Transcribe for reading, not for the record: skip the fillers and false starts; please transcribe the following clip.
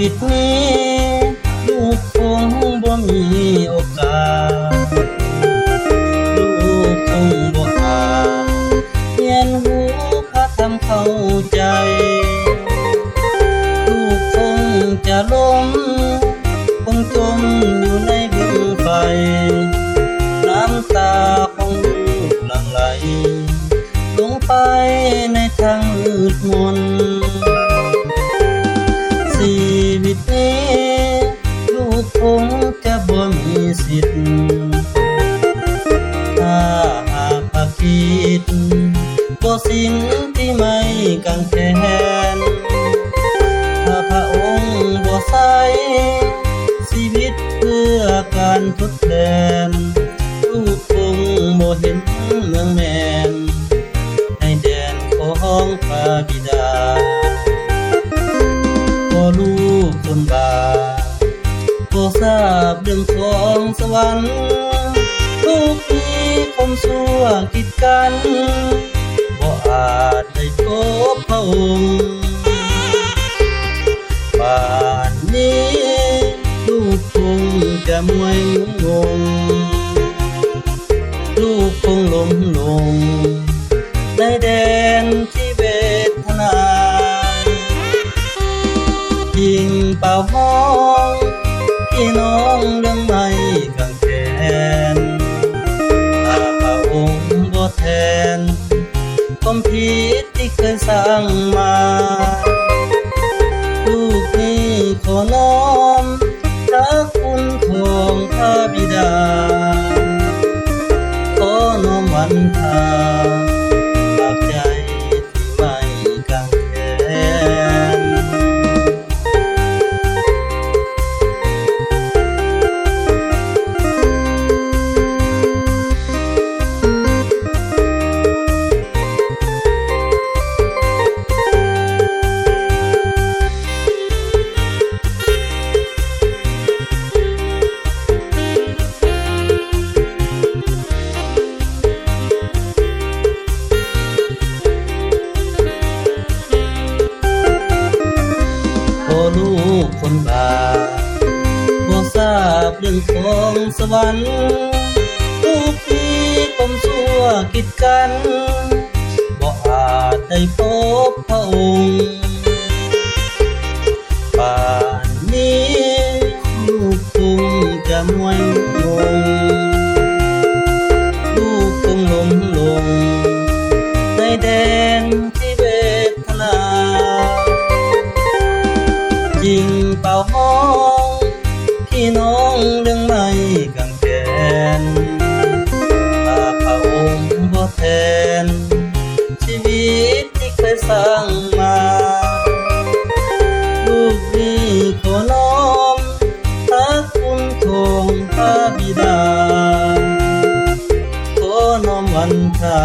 วิตนี้ลูกคงบ่มีโอกาสลูกคงบ่อาจเรียนรู้พระธรรมเข้าใจลูกคงจะล้มคงจมอยู่ในบึงไฟน้ำตาของลูกหลั่งไหลลงไปในทางมืดมนชีวิตนี้ลูกคงจะบ่มีสิทธิ์ถ้าหากพระคริสต์บ่สิ้นที่ไม่กังแขนถ้าพระองค์บ่ใช้ชีวิตเพื่อการทดแทนลูกคงบ่เห็นเมืองแมนในแดนของพระบิดาก็ลูกคนบาปก็ทราบเรื่องของสวรรค์ลูกมีความชั่วกีดกันบ่อาจได้พบพระองค์ป่านนี้ลูกคงจะมวยงงลูกคงล้มลงในแดนที่เวทนายิงเป่าห้องพี่น้องเรื่องไม่กังแขนถ้าพระองค์บ่แทนความผิดที่เคยสร้างมาลูกนี้ขอน้อมรักคุณของพระบิดาขอน้อมวันทาปากใจที่ไม่กังแขนลูกคนบาปบ่ทราบเรื่องของสวรรค์ลูกมีความชั่วกีดกันบ่อาจได้พบพระองค์ป่านนี้ลูกคงจะมวยงงลูกคงล้มลงในแดนที่เวทนายิงเป่าห้องพี่น้องเรื่องไม่กังแขนถ้าพระองค์บ่แทนชีวิตที่เคยสร้างมาลูกนี้ขอน้อมพระคุณของพระบิดาขอน้อมวันทา